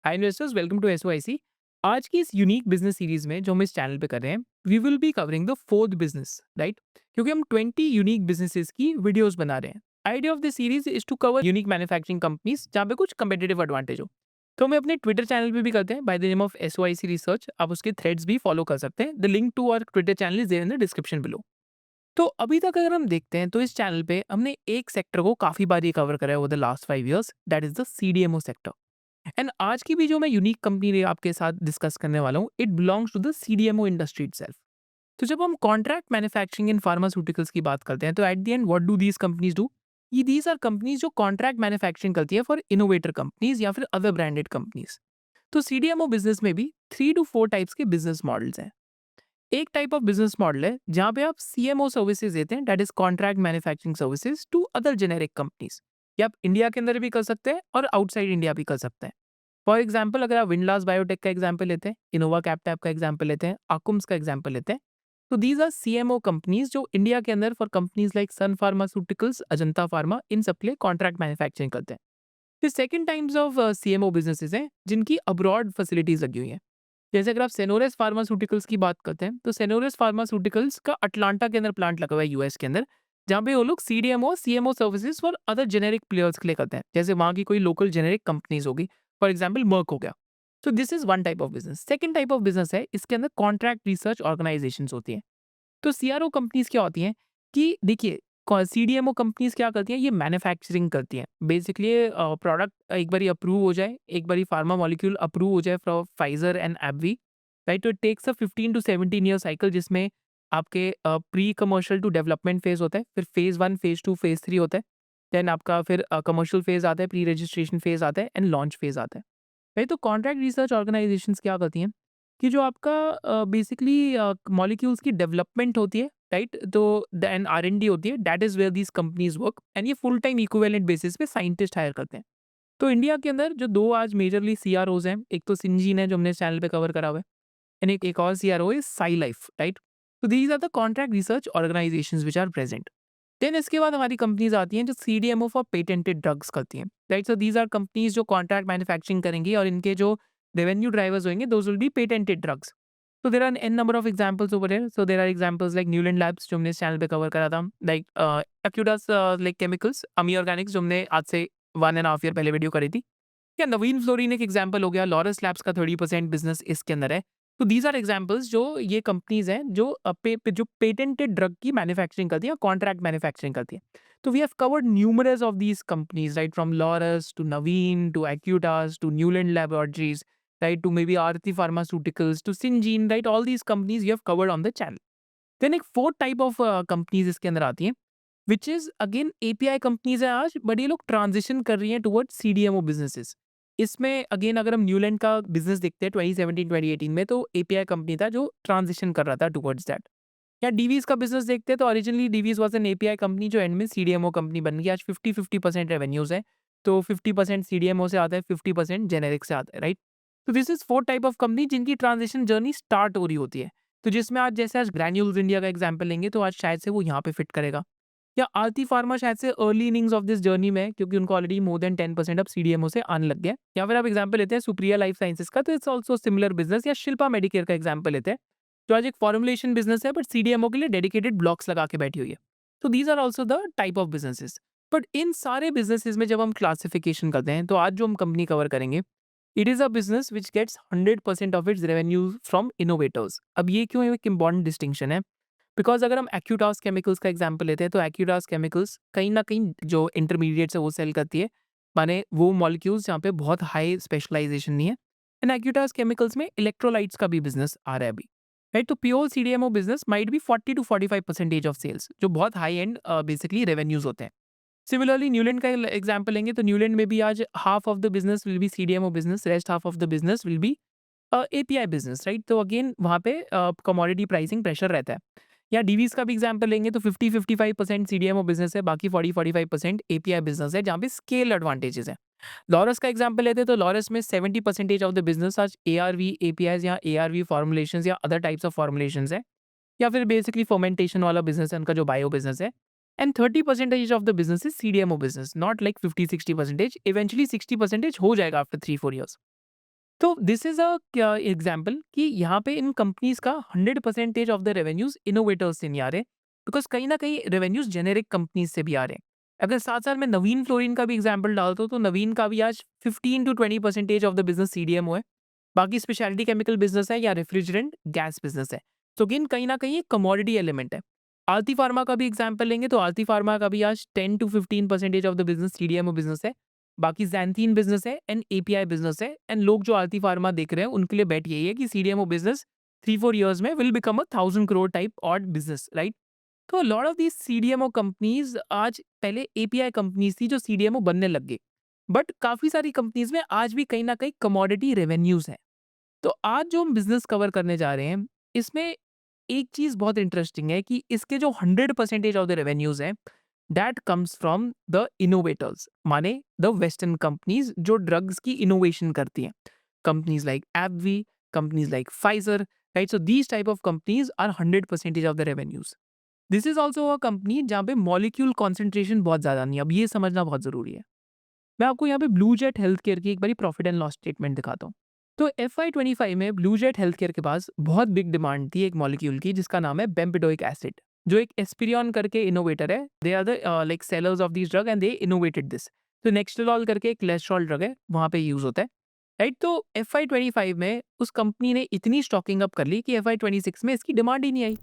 Hi investors, welcome to SOIC. आज की इस यूनिक बिजनेस सीरीज में जो हम इस चैनल पे कर रहे हैं, we will be covering the fourth business, right? क्योंकि हम 20 यूनिक बिजनेसेस की वीडियोस बना रहे हैं। Idea of this series is to cover unique manufacturing companies जहाँ पे कुछ कंपेटिटिव एडवांटेज हो। तो हम अपने ट्विटर चैनल पे भी करते हैं by the name of SOIC research. आप उसके थ्रेड्स भी फॉलो कर सकते हैं। The link to our Twitter channel is there in the description below. तो अभी तक अगर हम देखते हैं तो इस चैनल पे हमने एक सेक्टर को काफी बार ये कवर करा है over the last 5 years, that is the CDMO sector. And आज की भी जो मैं यूनिक कंपनी आपके साथ डिस्कस करने वाला हूँ, it belongs to the CDMO industry itself. तो जब हम कॉन्ट्रैक्ट मैन्युफैक्चरिंग इन फार्मास्यूटिकल्स की बात करते हैं, तो at the end what do these companies do? ये दीज आर कंपनीज जो कॉन्ट्रैक्ट मैन्युफैक्चरिंग करती है फॉर इनोवेटर कंपनीज या फिर अदर ब्रांडेड कंपनीज। तो सीडीएमओ बिजनेस में भी 3 to 4 टाइप्स के बिजनेस मॉडल्स हैं। एक टाइप ऑफ बिजनेस मॉडल है जहाँ पे आप सीएमओ सर्विसेज देते हैं, that is contract manufacturing services to other generic companies. ये आप इंडिया के अंदर भी कर सकते हैं और आउटसाइड इंडिया भी कर सकते हैं। फॉर एग्जाम्पल, अगर आप विंडलास बायोटेक का एग्जाम्पल लेते हैं, इनोवा कैपटैप का एग्जाम्पल लेते हैं, आकुम्स का एग्जाम्पल लेते हैं, तो दीज आर सीएमओ कंपनीज जो इंडिया के अंदर for companies like Sun pharmaceuticals, Ajanta pharma, इन सब के लिए कॉन्ट्रैक्ट मैन्युफैक्चरिंग करते हैं। फिर second types of CMO businesses हैं जिनकी अब्रॉड फैसिलिटीज लगी हुई हैं। जैसे अगर आप सेनोरेस फार्मास्यूटिकल्स की बात करते हैं, तो सेनोरेस फार्मास्यूटिकल्स का अटलांटा के अंदर प्लांट लगा हुआ है यूएस के अंदर, जहाँ पे वो लोग CDMO CMO services for other generic players के लिए करते हैं। जैसे वहाँ की कोई लोकल जेनेरिक कंपनीज होगी, फॉर एग्जाम्पल मर्क हो गया। तो this is one type of business. Second type of business है, इसके अंदर कॉन्ट्रैक्ट रिसर्च ऑर्गेनाइजेशंस होती हैं। तो सीआरओ कंपनीज क्या होती हैं कि देखिए, सीडीएमओ कंपनीज क्या करती हैं, ये मैन्युफैक्चरिंग करती हैं। बेसिकली प्रोडक्ट एक बारी अप्रूव हो जाए, एक बारी फार्मा मॉलिक्यूल अप्रूव हो जाए from Pfizer and AbbVie, right? तो it takes a 15 to 17 year cycle, जिसमें आपके pre commercial to development phase होता है, फिर फेज 1, फेज 2, फेज 3 होता है। देन आपका फिर कमर्शियल फेज आता है, प्री रजिस्ट्रेशन फेज आता है एंड लॉन्च फेज आता है। राइट? तो कॉन्ट्रैक्ट रिसर्च ऑर्गेनाइजेशंस क्या करती हैं कि जो आपका बेसिकली मॉलिक्यूल्स की डेवलपमेंट होती है, राइट? तो देन आर-एन-डी होती है, that is where these companies work, and ये फुल टाइम इक्विवेलेंट बेसिस पे साइंटिस्ट हायर करते हैं। तो इंडिया के अंदर जो 2 आज मेजरली सीआरओज़ हैं, एक तो सिंजीन है जो हमने इस चैनल पे कवर करा हुआ है, एंड एक एक और सीआरओ है साई लाइफ, राइट? तो these are the contract research organisations which are present. Then इसके बाद हमारी कंपनीज़ आती हैं जो सीडीएमओ फॉर पेटेंटेड ड्रग्स करती हैं, right? So these are companies जो कॉन्ट्रैक्ट मैन्युफैक्चरिंग करेंगी और इनके जो रेवेन्यू ड्राइवर्स होंगे, those will be patented drugs. So there are n number of examples over here. So there are examples like Newland Labs जो हमने इस चैनल पे कवर करा था, like Acuitas like chemicals, अमी ऑर्गेनिक्स जो हमने आज से 1.5 ईयर पहले वीडियो करी थी, या नवीन फ्लोरिन एक एग्जांपल हो गया, लॉरस लैब्स का 30% बिजनेस इसके अंदर है। तो दीज आर एग्जांपल्स जो ये कंपनीज हैं जो जो पेटेंटेड ड्रग की मैन्युफैक्चरिंग करती है, कॉन्ट्रैक्ट मैन्युफैक्चरिंग करती है। तो we have covered numerous of these companies, right, from Laurus to Navin to Acutaas to Neuland laboratories, right, to maybe Aarti Pharmaceuticals, to Syngene, right, all these companies you have covered on the channel. Then एक fourth type of companies इसके अंदर आती हैं, which is again API companies है आज, but ये लोग transition कर रही हैं टुवर्ड्स सीडीएमओ बिजनेसेस। इसमें अगेन अगर हम न्यूलैंड का बिजनेस देखते हैं 2017-2018 में, तो एपीआई कंपनी था जो ट्रांजिशन कर रहा था टुवर्ड्स दैट। या डीवीज का बिजनेस देखते हैं, तो originally Divi's was an API company जो एंड में सीडीएमओ कंपनी बन गई। आज 50-50% रेवेन्यूज है, तो 50% सीडीएमओ से आता है, 50% जेनेरिक से आता है, राइट? तो this is four type of company जिनकी ट्रांजिशन जर्नी स्टार्ट हो रही होती है। तो जिसमें आज जैसे आज ग्रैन्यूल्स इंडिया का एग्जांपल लेंगे, तो आज शायद से वो यहाँ पे फिट करेगा। या आरती फार्मा शायद से early innings of this journey में है, क्योंकि उनको ऑलरेडी मोर देन 10% अब सीडीएमओ से आने लग गया है। या फिर आप एग्जांपल लेते हैं सुप्रिया लाइफ साइंसेज का, तो इट्स ऑल्सो सिमिलर बिजनेस। या शिल्पा मेडिकेयर का एग्जांपल लेते हैं, जो आज एक फॉर्मुलेशन बिजनेस है, बट सीडीएमओ के लिए डेडिकेटेड ब्लॉक्स लगा के बैठी हुई है। तो these are also the type of businesses. But इन सारे बिजनेसेस में जब हम क्लासिफिकेशन करते हैं, तो आज जो हम कंपनी कवर करेंगे, it is a business which gets 100% of its revenue from innovators. अब ये क्यों एक इम्पॉर्टेंट डिस्टिंक्शन है? बिकॉज़ अगर हम एक्यूटास केमिकल्स का एग्जांपल लेते हैं, तो एक्यूटास केमिकल्स कहीं न कहीं जो इंटरमीडिएट्स है वो सेल करती है। माने वो मॉलिक्यूल्स जहाँ पे बहुत हाई स्पेशलाइज़ेशन नहीं है। एंड एक्यूटास केमिकल्स में इलेक्ट्रोलाइट्स का भी बिज़नेस आ रहा है अभी, राइट? तो pure CDMO business might be 40 to 45% of sales, जो बहुत हाई एंड बेसिकली रेवेन्यूज़ होते हैं। सिमिलरली न्यूलैंड का एग्जांपल लेंगे, तो न्यूलैंड में भी आज half of the business will be CDMO business, rest half of the business will be API business, right? तो अगेन वहाँ पे कमोडिटी प्राइसिंग प्रेशर रहता है। या डीवीज़ का भी एग्जांपल लेंगे, तो 50-55% सीडीएमओ बिज़नेस है, बाकी 40-45% एपीआई बिज़नेस है, जहाँ पे स्केल एडवांटेजेस हैं। लॉरस का एग्जांपल लेते हैं, तो लॉरस में 70% ऑफ द बिज़नेस आज एआरवी एपीआईज़ या एआरवी फॉर्मुलेशंस या अदर टाइप्स ऑफ फॉर्मुलेशंस है, या फिर बेसिकली फर्मेंटेशन वाला बिज़नेस है उनका, जो बायो बिज़नेस है। And 30% of the business is CDMO business, not like 50-60%। Eventually 60% हो जाएगा आफ्टर 3-4 ईयर्स। तो दिस इज़ अ क्या एग्ज़ाम्पल कि यहाँ पे इन कंपनीज़ का 100% ऑफ द रेवेन्यूज़ इनोवेटर्स से नहीं आ रहे, बिकॉज़ कहीं न कहीं रेवेन्यूज़ जेनेरिक कंपनीज़ से भी आ रहे हैं। अगर साथ-साथ मैं नवीन फ्लोरिन का भी एग्ज़ाम्पल डालता हूँ, तो नवीन का भी आज 15 to 20% of the business CDMO है। बाकी स्पेशलिटी केमिकल बिज़नेस है या रेफ्रिजरेंट गैस बिज़नेस है। तो अगेन कहीं न कहीं एक कमोडिटी एलिमेंट है। आरती फार्मा का भी एग्ज़ाम्पल लेंगे तो आरती फार्मा का भी आज 10 to 15% of the business CDMO business है। बाकी ज़ैंथीन बिज़नेस है एंड एपीआई बिज़नेस है एंड लोग जो आरती फार्मा देख रहे हैं उनके लिए बेट यही है कि सीडीएमओ बिज़नेस 3-4 इयर्स में will become a 1000 crore type odd business, right? तो lot of these CDMO companies आज पहले एपीआई कंपनीज़ थी जो सीडीएमओ बनने लग गई। बट काफ़ी सारी कंपनीज़ में आज भी कहीं न कहीं कमोडिटी रेवेन्यूज़ हैं। तो आज जो हम बिज़नेस कवर करने जा रहे हैं, इसमें एक चीज़ बहुत इंटरेस्टिंग है कि इसके जो 100% ऑफ द रेवेन्यूज़ हैं, that comes from the innovators, माने द वेस्टर्न कंपनीज़ जो ड्रग्स की इनोवेशन करती हैं। Companies like AbbVie, companies like Pfizer, right? So these type of companies are 100% of the revenues. This is also a company जहाँ पे molecule concentration बहुत ज़्यादा नहीं है। अब ये समझना बहुत ज़रूरी है। मैं आपको यहाँ पे ब्लू जेट हेल्थकेयर की एक बारी प्रॉफिट एंड लॉस स्टेटमेंट दिखाता हूँ। तो FY 25 में ब्लू जेट हेल्थकेयर के पास बहुत बिग डिमांड थी एक मॉलिक्यूल की जिसका नाम है बेम्पिडोइक एसिड, जो एक एस्पिरियन करके इनोवेटर है। They are the like sellers of this drug and they innovated this. तो नेक्स्टलॉल करके एक कोलेस्ट्रॉल ड्रग है, वहाँ पे यूज़ होता है, राइट? तो FY 25 में उस कंपनी ने इतनी स्टॉकिंग अप कर ली कि FY 26 में इसकी डिमांड ही नहीं आई।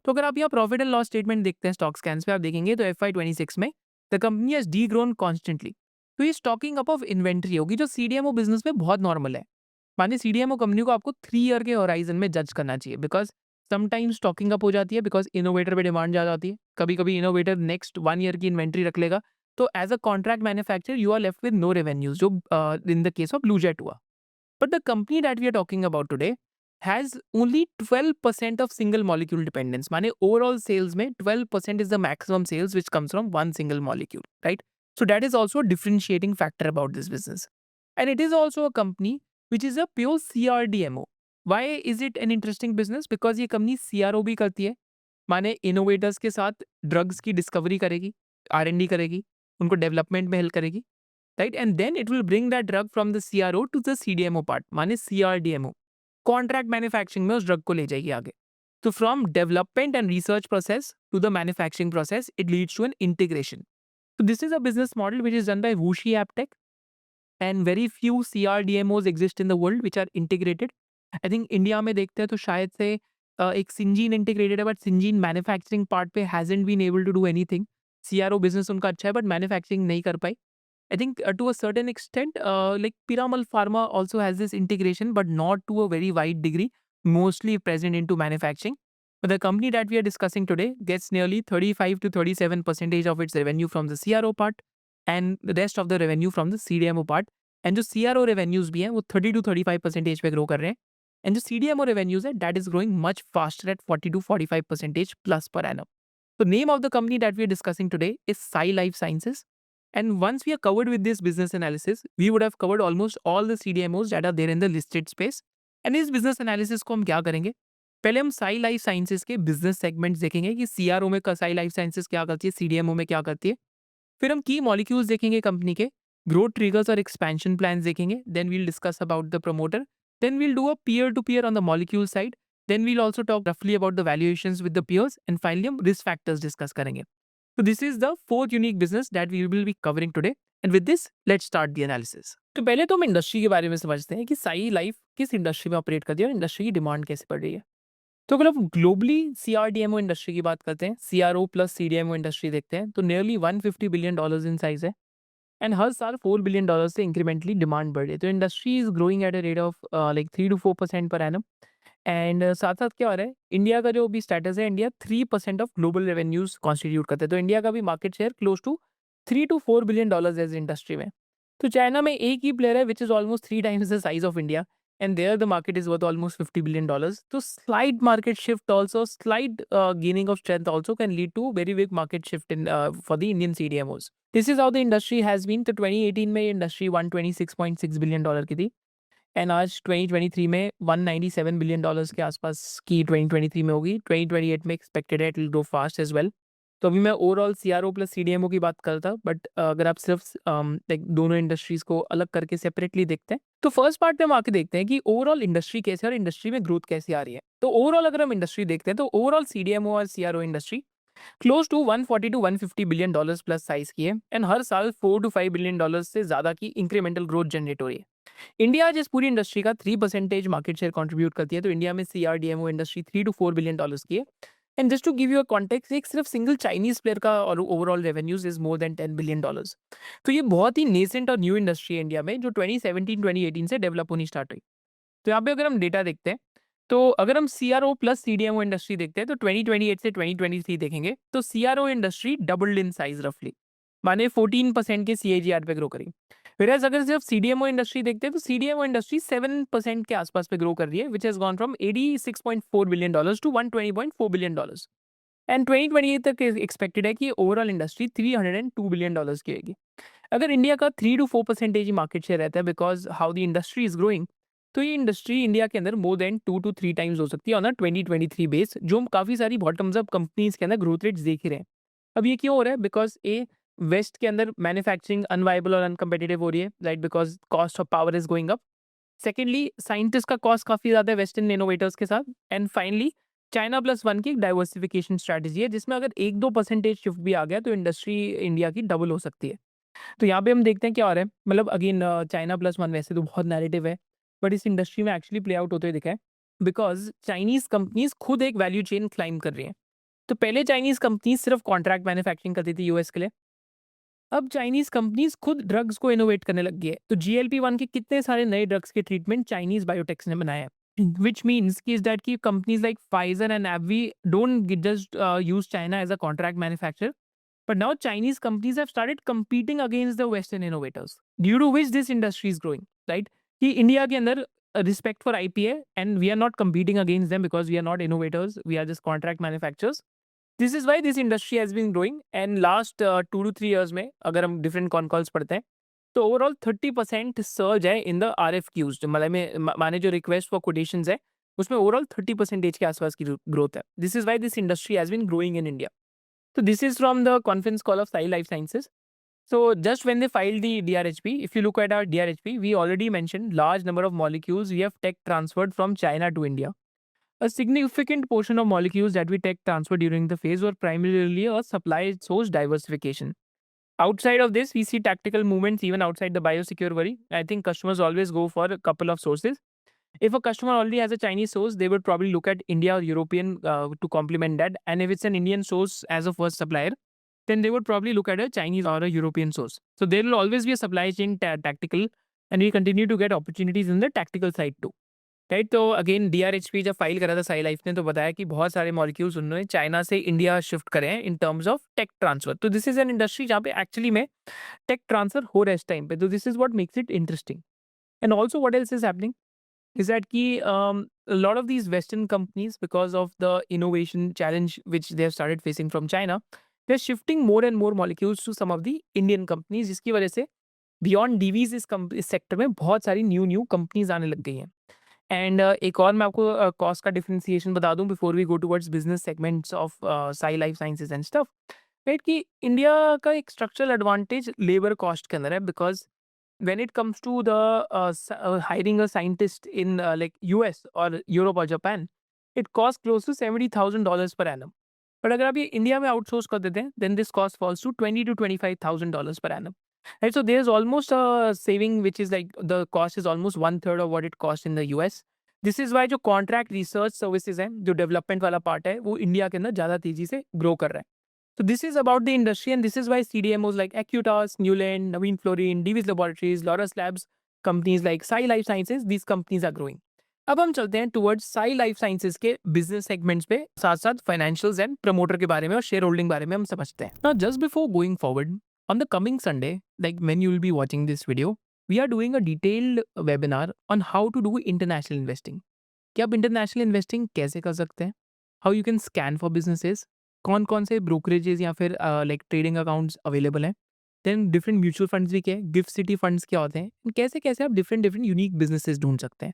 तो अगर आप यहाँ प्रॉफिट एंड लॉस स्टेटमेंट देखते हैं स्टॉक स्कैन्स पे, आप देखेंगे तो FY 26 में द कंपनी हैज़ डीग्रोन कॉन्स्टेंटली। तो ये स्टॉकिंग अप ऑफ इन्वेंट्री होगी जो सीडीएमओ बिज़नेस में बहुत नॉर्मल है। मानिए सीडीएमओ कंपनी को आपको 3 ईयर के होराइज़न में जज करना चाहिए, बिकॉज़ समटाइम्स स्टॉकिंग अप हो जाती है बिकॉज़ इनोवेटर पे डिमांड ज़्यादा आती है। कभी-कभी इनोवेटर नेक्स्ट 1 ईयर की इन्वेंट्री रख लेगा। तो as a contract manufacturer you are left with no revenues, जो in the case of Blue Jet हुआ। But the company that we are talking about today has only 12% of single molecule dependence. माने overall sales में 12% is the maximum sales which comes from one single molecule, right? So that is also a differentiating factor about this business. And it is also a company which is a pure CRDMO. Why is it an interesting business? Because ये company CRO भी करती है, माने innovators के साथ drugs की discovery करेगी, R&D करेगी, उनको डेवलपमेंट में हेल्प करेगी, right? And then it will bring that drug from the CRO to the CDMO part, माने सीआरडीएमओ कॉन्ट्रैक्ट मैन्युफैक्चरिंग में उस ड्रग को ले जाएगी आगे। तो from development and research process to the manufacturing process it leads to an integration. तो this is a business model which is done by WuXi AppTec and very few CRDMOs exist in the world which are integrated. I think India में देखते हैं तो शायद से एक Syngene integrated है, but Syngene manufacturing part पे hasn't been able to do anything. CRO business उनका अच्छा है बट मैन्युफैक्चरिंग नहीं कर पाई। I think to a certain extent, like Piramal Pharma also has this integration, but not to a very wide degree, mostly present into manufacturing. But the company that we are discussing today gets nearly 35 to 37% of its revenue from the CRO part and the rest of the revenue from the CDMO part. And जो CRO revenues भी हैं वो 30 to 35% पे grow कर रहे हैं. And जो CDMO revenues है that is growing much faster at 40 to 45% plus per annum. The name of the company that we are discussing today is Sai Life Sciences. And once we are covered with this business analysis, we would have covered almost all the CDMOs that are there in the listed space. And इस business analysis को हम क्या करेंगे? पहले हम Sai life sciences के business segments देखेंगे कि सीआरओ में साई लाइफ साइंसेज क्या करती है, सीडीएमओ में क्या करती है। फिर हम की मॉलिक्यूल्स देखेंगे कंपनी के, ग्रोथ ट्रिगर्स और एक्सपेंशन प्लान्स देखेंगे। Then we'll discuss about the promoter. Then we'll do a peer to peer on the molecule side. Then we'll also talk रफली about the valuations with the peers and finally हम risk factors discuss करेंगे। So this is the fourth unique business that we will be covering today. And with this, let's start the analysis. तो पहले तो हम industry के बारे में समझते हैं कि साई लाइफ किस इंडस्ट्री में ऑपरेट करती है और इंडस्ट्री की डिमांड कैसे बढ़ रही है। तो अगर हम ग्लोबली सीआरडीएमओ इंडस्ट्री की बात करते हैं, सीआरओ प्लस सीडीएमओ इंडस्ट्री देखते हैं, तो नियरली $150 बिलियन इन साइज है एंड हर साल $4 बिलियन से इंक्रीमेंटली डिमांड बढ़ रही है। तो industry is growing at a rate of like 3 to 4% per annum. And साथ-साथ क्या हो रहा है, इंडिया का जो भी स्टेटस है, India 3% of global revenues constitute करता है। तो इंडिया का भी market share close to 3 to 4 billion dollars है इस इंडस्ट्री में। तो चाइना में एक ही प्लेयर है which is almost 3 times the size of India and there the market is worth almost $50 billion. तो slight market shift also, slight gaining of strength also can lead to very big market shift in for the Indian CDMOs. This is how the industry has been. तो 2018 में ये industry $126.6 billion की थी and आज 2023 में $197 billion के आसपास की 2023 में होगी। 2028 में एक्सपेक्टेड है it will grow fast as well. तो अभी मैं ओवरऑल सीआरओ प्लस सीडीएमओ की बात करता, बट अगर आप सिर्फ लाइक दोनों इंडस्ट्रीज को अलग करके सेपरेटली देखते हैं, तो फर्स्ट पार्ट में हम आके देखते हैं कि ओवरऑल इंडस्ट्री कैसे है और इंडस्ट्री में ग्रोथ कैसे आ रही है। तो ओवरऑल अगर हम इंडस्ट्री देखते हैं तो ओवरऑल सीडीएमओ और CRO industry close to 140 to 150 billion dollars plus size की है, एंड हर साल 4 टू 5 बिलियन डॉलर्स से ज्यादा की इंक्रीमेंटल ग्रोथ जनरेट हो रही है। इंडिया आज इस पूरी इंडस्ट्री का 3% मार्केट शेयर कंट्रीब्यूट करती है, तो इंडिया में CRDMO industry 3 to 4 billion dollars की है। And just to give you a context, एक सिर्फ सिंगल चाइनीज प्लेयर का और overall revenues is more than 10 billion dollars. तो ये बहुत ही नेसेंट और न्यू इंडस्ट्री है इंडिया में, जो 2017-2018 से डेवलप होनी स्टार्ट हुई। तो यहाँ पे अगर हम डेटा देखते हैं, तो अगर हम सीआरओ प्लस सीडीएमओ इंडस्ट्री देखते हैं तो 2028 से 2023 देखेंगे तो CRO industry doubled in size रफली, माने 14% के सीएजीआर पे ग्रो करी। Whereas अगर सिर्फ सीडीएमओ इंडस्ट्री देखते हैं तो सीडीएमओ इंडस्ट्री 7% के आसपास पे ग्रो कर रही है, which has gone from 86.4 billion dollars to 120.4 billion dollars. And 2028 तक एक्सपेक्टेड है कि ओवरऑल इंडस्ट्री 302 बिलियन डॉलर्स की होगी। अगर इंडिया का 3 to 4% ही मार्केट शेयर रहता है because how the industry is growing, तो ये इंडस्ट्री इंडिया के अंदर मोर देन 2 to 3 टाइम्स हो सकती है ऑन अ 2023 बेस, जो हम काफ़ी सारी बॉटम्स अप कंपनीज के अंदर ग्रोथ रेट्स देख ही रहे हैं। अब ये क्यों हो रहा है? बिकॉज वेस्ट के अंदर मैन्युफैक्चरिंग अनवाइबल और अनकम्पिटिटिव हो रही है, right, because cost of power is going up. Secondly, scientist का कॉस्ट काफ़ी ज़्यादा है वेस्टर्न इनोवेटर्स के साथ। And finally, China plus one की एक डाइवर्सिफिकेशन स्ट्रैटेजी है, जिसमें अगर 1-2% शिफ्ट भी आ गया तो इंडस्ट्री इंडिया की डबल हो सकती है। तो यहाँ पे हम देखते हैं क्या हो रहा है, मतलब अगेन चाइना प्लस वन वैसे तो बहुत नैरेटिव है, बट इस इंडस्ट्री में एक्चुअली प्ले आउट होते हुए दिखा है, बिकॉज चाइनीज कंपनीज खुद एक वैल्यू चेन क्लाइम कर रही हैं। तो पहले चाइनीज कंपनीज सिर्फ कॉन्ट्रैक्ट मैन्युफैक्चरिंग करती थी यूएस के लिए, अब चाइनीज कंपनीज खुद ड्रग्स को इनोवेट करने लग गई है। तो जीएलपी-1 के कितने सारे नए ड्रग्स के ट्रीटमेंट चाइनीज बायोटेक्स ने बनाए हैं, व्हिच मीन्स कि इज दैट की companies like Pfizer and AbbVie don't just use China as a contract manufacturer, but now Chinese companies have started competing against the Western innovators, due to which this industry is growing, right? कि India के अंदर respect for IP है, and we are not competing against them because we are not innovators, we are just contract manufacturers. This is why this industry has been growing, and last 2 to 3 years में अगर हम different con calls पढ़ते हैं तो overall 30% surge है in the R F Qs, मतलब में माने जो रिक्वेस्ट फॉर कोटेशंस है उसमें ओवरऑल 30% के आसपास की ग्रोथ है। This is why this industry has been growing in India. So this is from the conference call of Sai Life Sciences. So just when they filed the DRHP, if you look at our DRHP, we already mentioned large number of molecules we have tech transferred from China to India. A significant portion of molecules that we tech transferred during the phase were primarily a supply source diversification. Outside of this, we see tactical movements even outside the biosecure worry. I think customers always go for a couple of sources. If a customer already has a Chinese source, they would probably look at India or European to complement that. And if it's an Indian source as a first supplier, then they would probably look at a Chinese or a European source. So there will always be a supply chain tactical, and we continue to get opportunities in the tactical side too. Right, तो again DRHP जब file करा था Sai life ने तो बताया कि बहुत सारे मॉलिक्यूल्स उन्होंने चाइना से इंडिया शिफ्ट करे हैं in terms of tech transfer. तो दिस इज एन इंडस्ट्री जहाँ पे एक्चुअली में टेक ट्रांसफर हो रहा है इस टाइम पे, तो this is what makes it interesting. And also what else is happening is that key a lot of these western companies, because of the innovation challenge which they have started facing from China, they're shifting more and more molecules to some of the Indian companies, जिसकी वजह से beyond DVs इस sector में बहुत सारी new companies आने लग गई हैं। एंड एक और मैं आपको कॉस्ट का डिफरेंशिएशन बता दूं before we go towards business segments of Sai life sciences and stuff, right, कि इंडिया का एक स्ट्रक्चरल एडवांटेज लेबर कॉस्ट के अंदर है, because when it comes to the hiring a scientist in like US or Europe or Japan, it costs close to $70,000 per annum. But अगर आप ये India में आउटसोर्स कर देते हैं, then this cost falls to $20,000 to $25,000 per annum. Right, so there's almost a saving, which is like the cost is almost 1/3 of what it costs in the US. This is why जो contract research services हैं, जो development वाला part है, वो India के अंदर ज़्यादा तेजी से ग्रो कर रहा है। So this is about the industry, and this is why CDMOs like Acuitas, Newland, Naveen Fluorine, Divi's Laboratories, Laurus Labs, companies like Sai Life Sciences, these companies are growing. अब हम चलते हैं टुवर्ड्स साई लाइफ साइंसेज के business segments पे, साथ साथ financials and promoter के बारे में और शेयर होल्डिंग बारे में हम समझते हैं। Now just before going forward, on the coming Sunday, like when you will be watching this video, we are doing a detailed webinar on how to do international investing, कि आप international investing कैसे कर सकते हैं, how you can scan for businesses, कौन कौन से brokerages या फिर लाइक ट्रेडिंग अकाउंट्स अवेलेबल हैं, देन डिफरेंट म्यूचुअल फंड्स भी क्या है, गिफ्ट सिटी फंड्स क्या होते हैं, and कैसे कैसे आप डिफरेंट डिफरेंट यूनिक बिजनेसेस ढूंढ सकते हैं।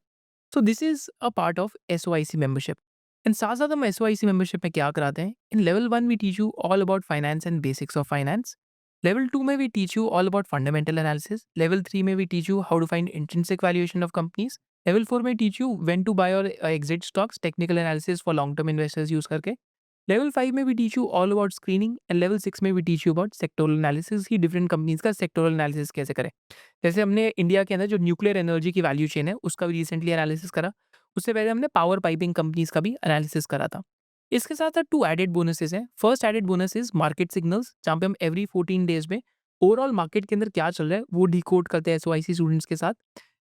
So this is a part of SOIC membership. And साथ साथ हम एसओआईसी मेंबरशिप में क्या कराते हैं, in level 1 we teach you all about finance and basics of finance. Level 2 में we teach you all about fundamental analysis. Level 3 में we teach you how to find intrinsic valuation of companies. Level 4 में teach you when to buy और exit stocks, technical analysis for long term investors use करके। Level 5 में we teach you all about screening and level 6 में we teach you about sectoral analysis की different companies का sectoral analysis कैसे करें। जैसे हमने इंडिया के अंदर जो न्यूक्लियर एनर्जी की वैल्यू चेन है उसका भी रिसेंटली एनालिसिस करा। उससे पहले हमने पावर पाइपिंग कंपनीज का भी एनालिसिस करा था। इसके साथ साथ 2 एडेड बोनसेस हैं। First added bonus is market signals, जहाँ पे हम एवरी 14 डेज में ओवरऑल मार्केट के अंदर क्या चल रहा है वो डिकोड करते हैं एसओआईसी स्टूडेंट्स के साथ।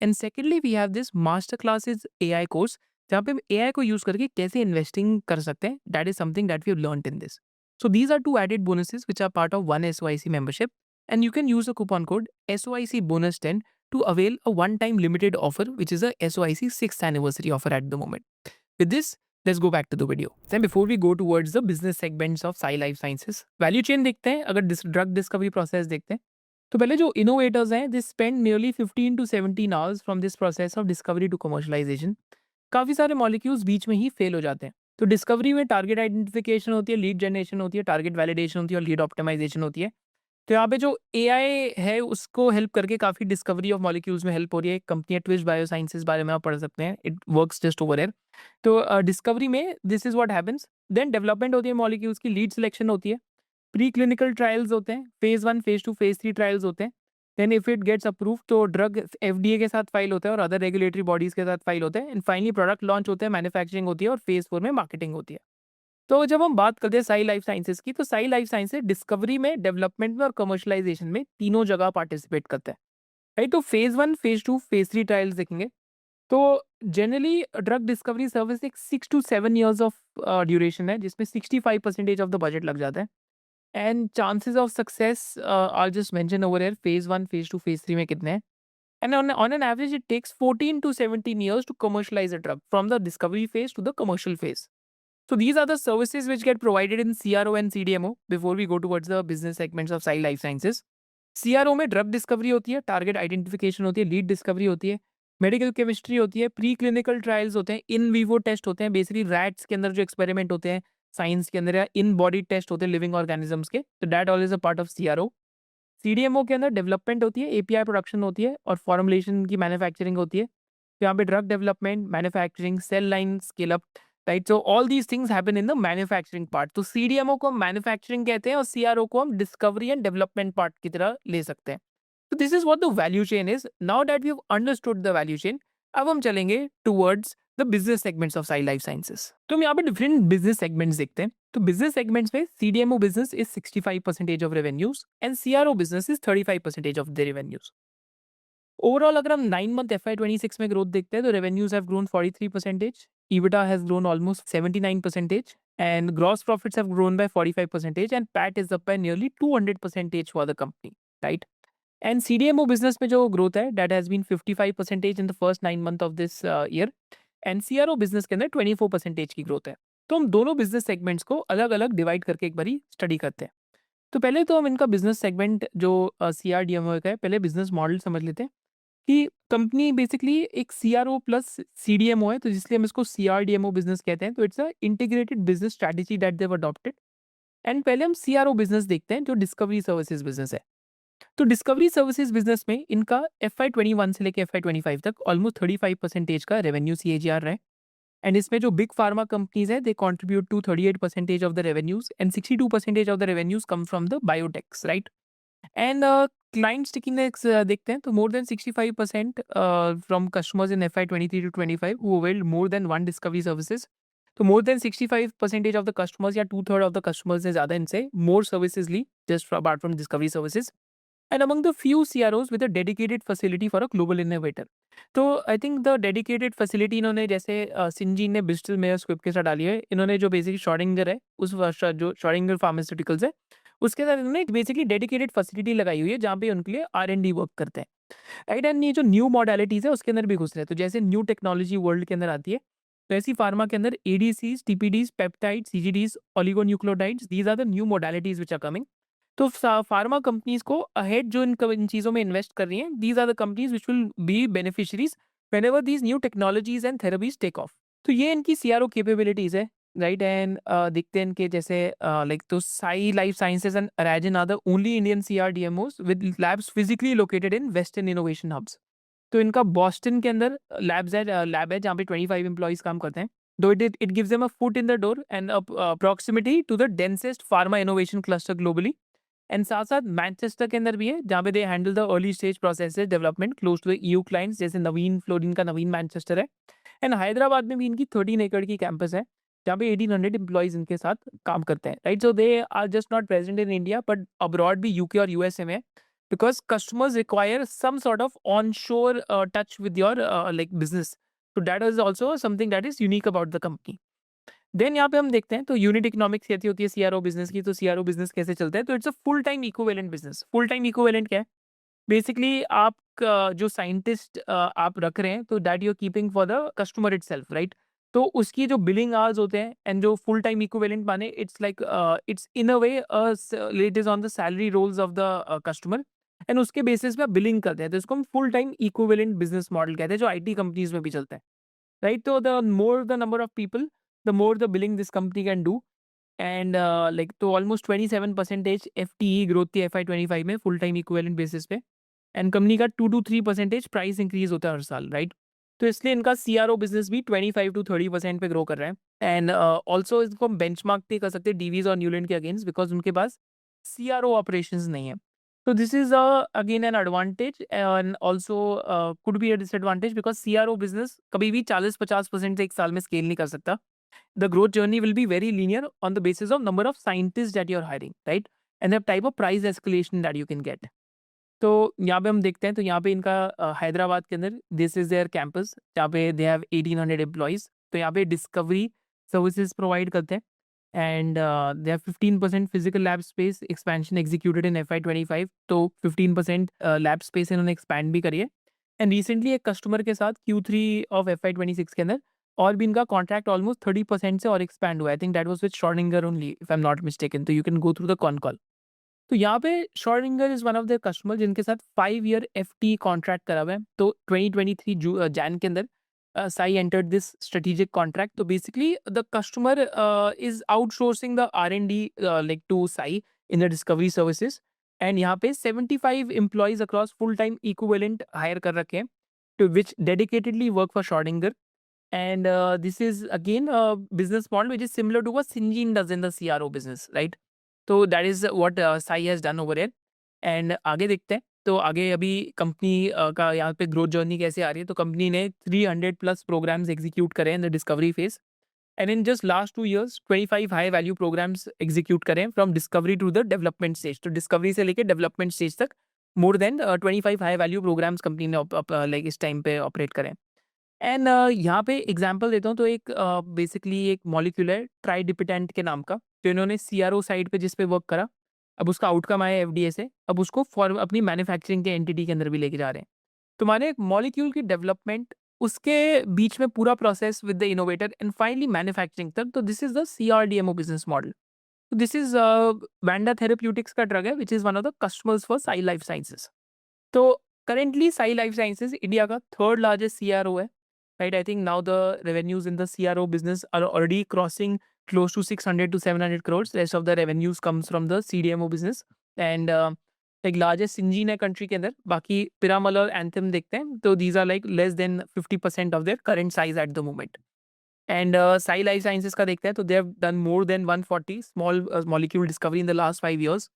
And secondly we have this master classes AI course, जहाँ पे हम एआई को यूज करके कैसे इन्वेस्टिंग कर सकते हैं। That is something that we have learned in this. So these are 2 added bonuses which are part of one SOIC membership, and you can use the coupon code SOIC bonus 10 to avail a one-time limited offer, which is a SOIC 6th anniversary offer at the moment. With this, let's go back to the video. Then before we go towards the business segments of Sai Life Sciences, value chain देखते हैं। अगर drug discovery process देखते हैं, तो पहले जो innovators हैं, they spend nearly 15 to 17 hours from this process of discovery to commercialization. काफ़ी सारे मॉलिक्यूल्स बीच में ही फेल हो जाते हैं। तो डिस्कवरी में टारगेट आइडेंटिफिकेशन होती है, लीड जनरेशन होती है, टारगेट वैलिडेशन होती है और लीड ऑप्टिमाइजेशन होती है। तो यहाँ पे जो एआई है उसको हेल्प करके काफ़ी डिस्कवरी ऑफ मॉलिक्यूल्स में हेल्प हो रही है। कंपनी है ट्विस्ट बायोसाइंसेस, बारे में आप पढ़ सकते हैं, it works just over here. तो डिस्कवरी में this is what happens. Then development होती है मॉलिक्यूल्स की, लीड सिलेक्शन होती है, प्री क्लिनिकल ट्रायल्स होते हैं, फेज 1, फेज 2, फेज 3 ट्रायल्स होते हैं। Then if it gets approve तो ड्रग एफडीए के साथ फाइल होता है और अदर रेगुलेटरी बॉडीज के साथ फाइल होते हैं। एंड फाइनली प्रोडक्ट लॉन्च होते हैं, मैन्युफैक्चरिंग होती है और फेज 4 में मार्केटिंग होती है। तो जब हम बात करते हैं साई लाइफ साइंसेज की, तो साई लाइफ साइंसेज डिस्कवरी में, डेवलपमेंट में और कमर्शलाइजेशन में तीनों जगह पार्टिसिपेट करता है। राइट, तो फेज 1, फेज 2, फेज 3 ट्रायल्स देखेंगे तो जनरली ड्रग डिस्कवरी सर्विस एक 6 to 7 ईयर्स ऑफ ड्यूरेशन है, जिसमें 65% ऑफ द बजट लग जाता है। And chances of success are just mention over here, phase 1, phase 2, phase 3 में कितने हैं। And on an average it takes 14 to 17 years to commercialize a drug from the discovery phase to the commercial phase. So these are the services which get provided in CRO and CDMO before we go towards the business segments of Sai Life Sciences. CRO में drug discovery होती है, target identification होती है, lead discovery होती है, medical chemistry होती है, pre clinical trials होते हैं, इन वीवो टेस्ट होते हैं, बेसिकली रैट्स के अंदर जो एक्सपेरिमेंट होते हैं साइंस के अंदर, या इन बॉडी टेस्ट होते हैं लिविंग ऑर्गेनिजम्स के, तो that all is a part of CRO। CDMO के अंदर डेवलपमेंट होती है, API प्रोडक्शन होती है और फॉर्मुलेशन की मैन्युफैक्चरिंग होती है। तो यहाँ पे drug development, manufacturing, cell line scale up, right, so all these things happen in the manufacturing part. तो CDMO को हम मैन्युफैक्चरिंग कहते हैं और CRO को हम डिस्कवरी एंड डेवलपमेंट पार्ट की तरह ले सकते हैं। तो this is what the value chain is. Now that we have understood the value chain, अब हम चलेंगे towards the business segments of Sai Life Sciences. तो हम यहाँ पे डिफरेंट बिजनेस सेगमेंट्स देखते हैं। तो बिजनेस सेगमेंट्स में CDMO business is 65% of revenues and CRO business is 35% of the revenues. Overall अगर हम 9 मंथ FY26 में ग्रोथ देखते हैं तो revenues have grown 43%, EBITDA has grown almost 79%, and gross profits have grown by 45%, and PAT is up by nearly 200% for the company, right. And CDMO business में जो growth है that has been 55% in the first 9 month of this year, and CRO business के अंदर 24% की growth है। तो हम दोनों बिजनेस सेगमेंट्स को अलग अलग डिवाइड करके एक बारी स्टडी करते हैं। तो पहले तो हम इनका बिजनेस सेगमेंट जो CRDMO का है, पहले बिजनेस मॉडल समझ लेते हैं कि कंपनी बेसिकली एक CRO प्लस CDMO है, तो इसलिए हम इसको CRDMO बिजनेस कहते हैं। तो it's a integrated business strategy that they have adopted. And पहले हम CRO बिजनेस देखते हैं जो डिस्कवरी सर्विसेज बिजनेस है। तो डिस्कवरी सर्विसेज बिजनेस में इनका FY21 से लेकर FY25 तक ऑलमोस्ट 35% का रेवेन्यू CAGR रहा है। एंड इसमें जो बिग फार्मा कंपनीज है they contribute to 38% of the revenues and 62% of the revenues come from the biotechs, right. And client stickiness देखते हैं तो more than 65% from customers in FY23 to 25 who availed more than one discovery services. तो more than 65% of the customers या 2/3 of the customers ने ज़्यादा इनसे more services ली just apart from discovery services. And among the few CROs with a dedicated facility for a global innovator. तो I think the dedicated facility इन्होंने जैसे सिंजीन ने Bristol mayor squib के साथ डाली है, इन्होंने जो बेसिकली शॉर्डिंगर है उस जो शॉर्डिंगर फार्मास्यूटिकल्स है उसके साथ इन्होंने बेसिकली डेडिकेटेड फैसिलिटी लगाई हुई है जहाँ पे उनके लिए R&D वर्क करते हैं, राइट। एंड ये जो न्यू मॉडलिटीज़ है उसके अंदर भी घुस रहे हैं। तो जैसे न्यू टेक्नोलॉजी वर्ल्ड के अंदर आती है तो ऐसी फार्मा के अंदर ADCs, TPDs, peptides, CGDs, oligonucleotides, these are the new modalities which are coming. तो फार्मा कंपनीज को अहेड जो इन चीज़ों में इन्वेस्ट कर रही हैं, these are the companies which will be beneficiaries whenever these new technologies and therapies take off. तो ये इनकी CRO कैपेबिलिटीज है। राइट एंड देखते हैं इनके जैसे लाइक तो Sai life sciences and Aragen are the only Indian CRDMOs with labs physically located in western innovation hubs. तो इनका बॉस्टन के अंदर लैब है जहाँ पे 25 एम्प्लॉइज काम करते हैं। Though it gives them a foot in the door and proximity to the densest pharma innovation cluster globally. And साथ साथ मैनचेस्टर के अंदर भी है जहाँ पे they handle the early stage processes development close to the EU clients, जैसे Navin fluorine का नवीन मैनचेस्टर है। एंड हैदराबाद में भी इनकी 13 एकड़ की कैंपस है जहाँ पे 1800 एम्प्लॉइज इनके साथ काम करते हैं। Right, so they are just not present in India but abroad भी यूके और यूएसए में, because customers require some sort of onshore touch with your like business. So that is also something that is unique about the company. Then यहाँ पे हम देखते हैं तो unit economics कैसी होती है सीआरओ बिजनेस की। तो सीआरओ बिजनेस कैसे चलता है, तो it's a full time equivalent business. Full time equivalent क्या है, बेसिकली आप जो साइंटिस्ट आप रख रहे हैं तो that you are keeping for the customer itself, right. तो उसकी जो बिलिंग आवर्स होते हैं एंड जो फुल टाइम इक्विवेलेंट माने it's like it's in a way it is on the salary rolls of the customer and उसके basis पे आप बिलिंग करते हैं। तो इसको हम full time equivalent business model कहते हैं जो आईटी कंपनीज में भी चलता है, राइट। तो the more the number of people, the more the billing this company can do. And like तो ऑलमोस्ट 27% एफटीई ग्रोथ थी एफआई 25 में फुल टाइम इक्विवेलेंट बेसिस पे। एंड कंपनी का 2 to 3% प्राइस इंक्रीज होता है हर साल, राइट। तो इसलिए इनका सीआरओ बिजनेस भी 25 to 30% पे ग्रो कर रहा है। एंड ऑल्सो इसको हम बेंचमार्क भी कर सकते हैं डीवीज और न्यूलैंड के अगेंस्ट, बिकॉज उनके पास सीआरओ ऑपरेशंस नहीं है। तो this is again an advantage and also could be a disadvantage, because CRO business कभी भी 40-50% से एक साल में स्केल नहीं कर सकता। The growth journey will be very linear on the basis of number of scientists that you're hiring, right? And the type of price escalation that you can get. तो यहाँ पे हम देखते हैं तो यहाँ पे इनका हैदराबाद के अंदर दिस इज देयर कैंपस जहाँ पे दे हैव 1800 एम्प्लॉइज। तो यहाँ पे डिस्कवरी सर्विसेज प्रोवाइड करते हैं and they have 15% physical lab space expansion executed in FI 25। तो 15% लैब स्पेस इन्होंने एक्सपैंड भी करी है। एंड रिसेंटली एक कस्टमर के साथ Q3 ऑफ एफआई 26 के अंदर और भी इनका कॉन्ट्रैक्ट ऑलमोस्ट 30% से और एक्सपैंड हुआ है। I think that was with Schrodinger only if I am not mistaken. तो you can go through the con call. तो यहाँ पे Schrodinger is one of the customer जिनके साथ 5 ईयर एफटी कॉन्ट्रैक्ट करा हुआ है। तो 2023 जैन के अंदर Sai entered this strategic contract. तो basically the customer is outsourcing the R&D like to Sai in the discovery services. And यहाँ पे 75 employees across full time equivalent hire कर रखे हैं to which dedicatedly work for Schrodinger. And this is again a business model which is similar to what Syngene does in the CRO business, right? So that is what Sai has done over here. And आगे देखते हैं तो आगे अभी company का यहाँ पे growth journey कैसे आ रही है। तो कंपनी ने 300 प्लस प्रोग्राम्स एग्जीक्यूट करे in the discovery phase and in just last 2 years 25 high value programs execute करें from discovery to the development stage. तो डिस्कवरी से लेकर डेवलपमेंट स्टेज तक more than 25 high value programs company ने like इस time पे operate करें। And यहाँ पे एग्जांपल देता हूँ तो एक बेसिकली एक मॉलिक्यूल है ट्राइडिपिटेंट के नाम का, जो इन्होंने सीआरओ साइड पे जिस पे वर्क करा। अब उसका आउटकम आया एफडीए से, अब उसको फॉर अपनी मैन्युफैक्चरिंग के एंटिटी के अंदर भी लेके जा रहे हैं। तो माने एक मॉलिक्यूल की डेवलपमेंट, उसके बीच में पूरा process with the innovator and finally manufacturing तक। तो this is the CRDMO business model. तो दिस इज वैंडा थेरेप्यूटिक्स का ड्रग है which is one of the customers for Sai life sciences. तो currently Sai life sciences India का third largest CRO है, right? I think now the revenues in the CRO business are already crossing close to 600 to 700 crores. Rest of the revenues comes from the CDMO business and like largest Syngene है country के अंदर। बाकी Piramal और Anthem देखते हैं तो these are like less than 50% of their current size at the moment. And Sai Life Sciences का देखते हैं तो they have done more than 140 small molecule discovery in the last 5 years,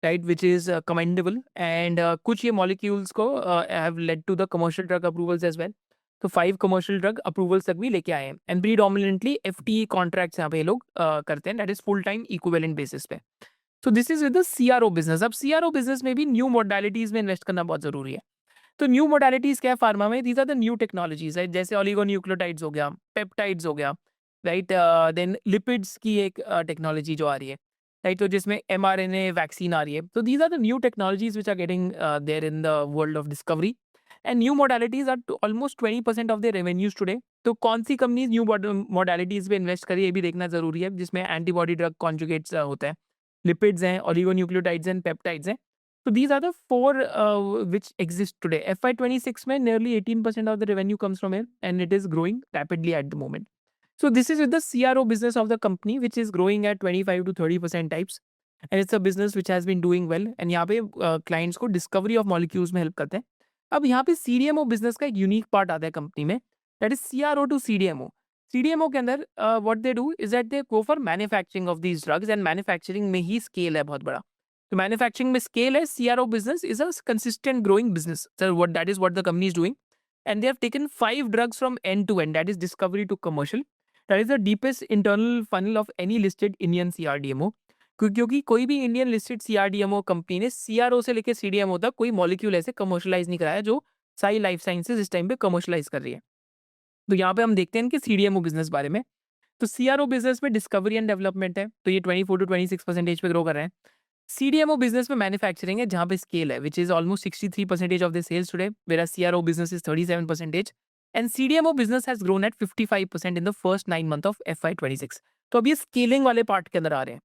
right? Which is commendable. And कुछ ये molecules को have led to the commercial drug approvals as well. तो 5 commercial drug approvals तक भी लेके आए हैं एंड प्रीडोमिनेंटली एफटीई कॉन्ट्रैक्ट्स यहाँ पे ये लोग करते हैं, that is full time equivalent basis पे। So this is with the CRO business. अब सीआरओ बिजनेस में भी न्यू मोडालिटीज में इन्वेस्ट करना बहुत जरूरी है। तो न्यू मोडालिटीज क्या है फार्मा में, these are the new technologies, right? जैसे ऑलिगोन्यूक्लियोटाइड्स हो गया, पेप्टाइड्स हो गया, राइट। देन लिपिड्स की एक टेक्नोलॉजी जो आ रही है, राइट, तो जिसमें mRNA वैक्सीन आ रही है। तो these are the new technologies which are getting there in the world of discovery and new modalities are almost 20% of the revenues today. तो कौन सी कंपनी न्यू मोडालिटीज पे इन्वेस्ट करी ये भी देखना जरूरी है, जिसमें एंटीबॉडी ड्रग कॉन्जुगेट्स होते हैं, लिपिड्स हैं, ऑलिगोन्यूक्लियोटाइड्स एंड पेप्टाइड्स हैं। So these are the four which exist today. FY 26 में nearly 18% of the revenue comes from here and it is growing rapidly at the moment. So this is with the CRO business of the company, which is growing at 25 to 30% types. And it's a business which has been doing well. And यहाँ पे clients को discovery of molecules में help करते हैं. अब यहाँ पे CDMO business का एक unique part आता है company में, that is CRO to CDMO. CDMO के अंदर what they do is that they go for manufacturing of these drugs, and manufacturing में ही scale है बहुत बड़ा. तो manufacturing में scale है, CRO business is a consistent growing business. So that is what the company is doing. And they have taken 5 drugs from end to end, that is discovery to commercial. That is the deepest internal funnel of any listed Indian CRDMO. क्योंकि कोई भी Indian listed CRDMO company ने CRO से लेकर CDMO तक कोई molecule ऐसे commercialise नहीं कराया जो साई लाइफ साइंसेज इस टाइम पे कमर्शलाइज कर रही है. तो यहाँ पे हम देखते हैं कि CDMO बिजनेस बारे में. तो CRO बिजनेस में डिस्कवरी एंड डेवलपमेंट है, तो ये 24 to 26% पे ग्रो कर रहे हैं. CDMO बिजनेस में मैन्युफैक्चरिंग है जहाँ पे स्केल है, which is almost 63% of the sales today, whereas CRO business is 37%. And CDMO business has grown at 55% in the first 9 months of FY26. तो अब ये स्केलिंग वाले पार्ट के अंदर आ रहे हैं.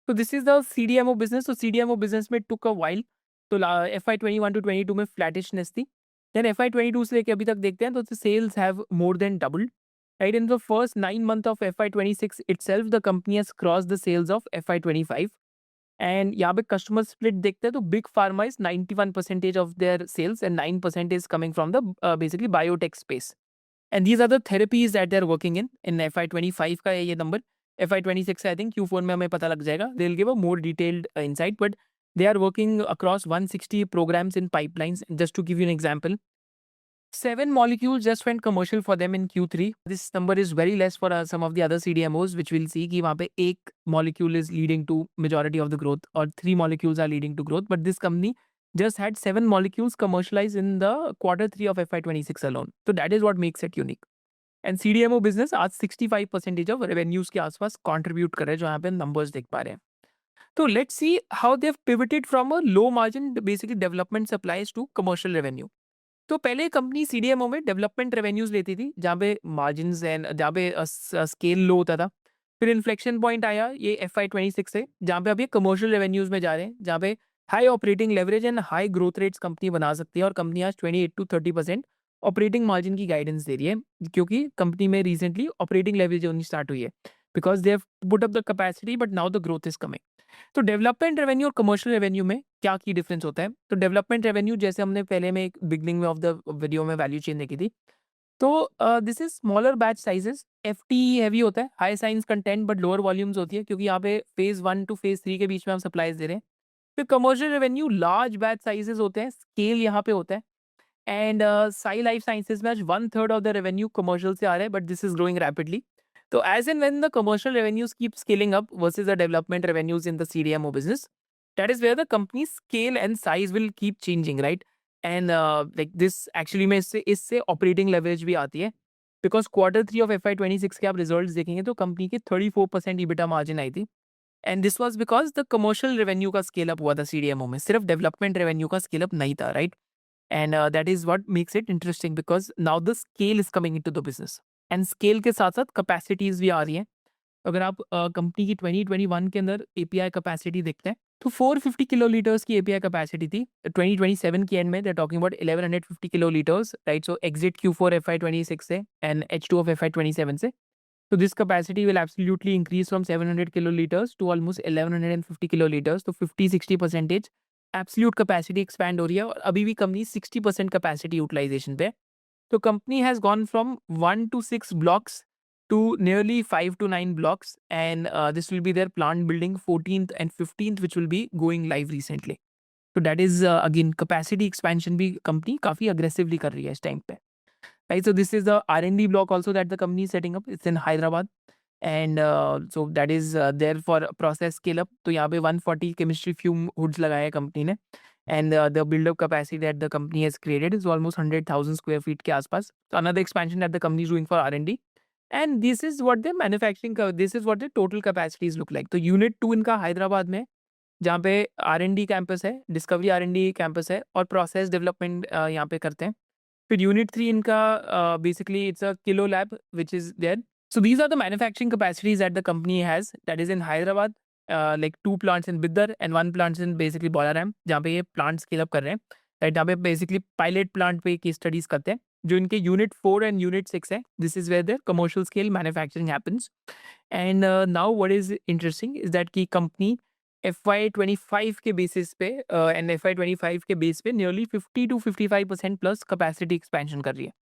तो this is the CDMO business. तो CDMO बिजनेस में टुक अ वाइल. तो FY21 to 22 में फ्लैटिशनेस थी. देन FY22 से लेके अभी तक देखते हैं तो cells have more than doubled. Right, in the first 9 months of FY26 itself, the company has crossed the sales of FY25. And यहाँ पे कस्टमर स्प्लिट देखते हैं तो big pharma is 91% of their sales and 9% is coming from the basically biotech space. And these are the therapies that they are working in FY25 का है ये number. FY26 I think Q4 में हमें पता लग जाएगा. They will give a more detailed insight, but they are working across 160 programs in pipelines. Just to give you an example, 7 molecules just went commercial for them in Q3. This number is very less for some of the other CDMOs, which we'll see कि वहाँ पे एक molecule is leading to majority of the growth or 3 molecules are leading to growth. But this company just had 7 molecules commercialized in the Q3 of FY26 alone. So that is what makes it unique. And CDMO business आज 65% of revenues के आसपास contribute कर रहे हैं, जो यहाँ पे numbers देख पा रहे हैं. तो let's see how they've pivoted from a low margin basically development supplies to commercial revenue. तो पहले कंपनी CDMO में डेवलपमेंट रेवेन्यूज लेती थी जहाँ पे मार्जिन्स एंड जहाँ पे स्केल लो होता था. फिर इन्फ्लेक्शन पॉइंट आया ये FY26 से, जहाँ पे अब ये कमर्शियल रेवेन्यूज में जा रहे हैं, जहाँ पे high operating leverage and high growth rates company बना सकती है. और कंपनी आज 28 to 30% ऑपरेटिंग मार्जिन की गाइडेंस दे रही है, क्योंकि कंपनी में रिसेंटली ऑपरेटिंग लेवरेज होनी स्टार्ट हुई है, because they have put up the capacity but now the growth is coming. तो डेवलपमेंट रेवेन्यू और कमर्शियल रेवेन्यू में क्या की डिफरेंस होता है? तो डेवलपमेंट रेवेन्यू जैसे हमने पहले में एक बिगनिंग में ऑफ द वीडियो में वैल्यू चेन देखी थी, तो this is smaller batch sizes. FTE heavy होता है, high science content but lower volumes होती है, क्योंकि यहाँ पे फेज 1 to फेज 3 के बीच में हम सप्लाईज दे रहे हैं. फिर commercial revenue large batch sizes होते हैं, स्केल यहाँ पे होता है. एंड साई लाइफ साइंसेज में आज 1/3 ऑफ द रेवेन्यू कमर्शियल से आ रहा है, but this is growing rapidly. So as and when the commercial revenues keep scaling up versus the development revenues in the CDMO business, that is where the company's scale and size will keep changing, right? And like this actually में इससे operating leverage भी आती है, because Q3 of FY26 के आप results देखेंगे तो company की 34% EBITDA margin आई थी. And this was because the commercial revenue का scale up हुआ था CDMO में, सिर्फ development revenue का scale up नहीं था, right? And that is what makes it interesting, because now the scale is coming into the business. And scale के साथ साथ कैपेसिटीज भी आ रही हैं. अगर आप कंपनी की 2021 के अंदर API कैपेसिटी देखते हैं तो 450 किलोलीटर्स की API कैपेसिटी थी. 2027 की एंड में they are talking about 1150 kilolitres, right? So exit Q4 FY26 से एंड H2 ऑफ FY27 से. तो this capacity will absolutely increase from 700 kilolitres to almost 1150 kilolitres. तो 50-60% एब्सोल्यूट कैपेसिटी एक्सपैंड हो रही है, और अभी भी कंपनी 60% कैपेसिटी यूटिलाइजेशन पे है. So company has gone from 1 to 6 blocks to nearly 5 to 9 blocks, and this will be their plant building 14th and 15th, which will be going live recently. So that is again capacity expansion भी company काफी aggressively कर रही है इस time पे. Right, so this is the R&D block also that the company is setting up. It's in Hyderabad, and so that is there for process scale up. तो यहाँ पे 140 chemistry fume hoods लगाए हैं company ने. And the build-up capacity that the company has created is almost 100,000 square feet के आसपास. So another expansion that the company is doing for R&D. And this is what the manufacturing, this is what the total capacities look like. तो Unit 2 इनका हैदराबाद में, जहाँ पे R&D campus है, discovery R&D campus है, और प्रोसेस डेवलपमेंट यहाँ पे करते हैं. फिर Unit 3 इनका basically it's a kilo lab which is there. So these are the manufacturing capacities that the company has, that is in Hyderabad, like 2 plants in Bidar and 1 plants in basically Bolaram, जहाँ पे ये plant scale up कर रहे हैं, right? जहाँ पे basically pilot plant पे की स्टडीज करते हैं, जो इनके यूनिट 4 एंड यूनिट 6 है, this is where the commercial scale manufacturing happens. And now what is interesting is that कि कंपनी FY 25 के बेसिस पे एंड FY 25 के बेस पे nearly 50 to 55% plus capacity expansion कर रही है।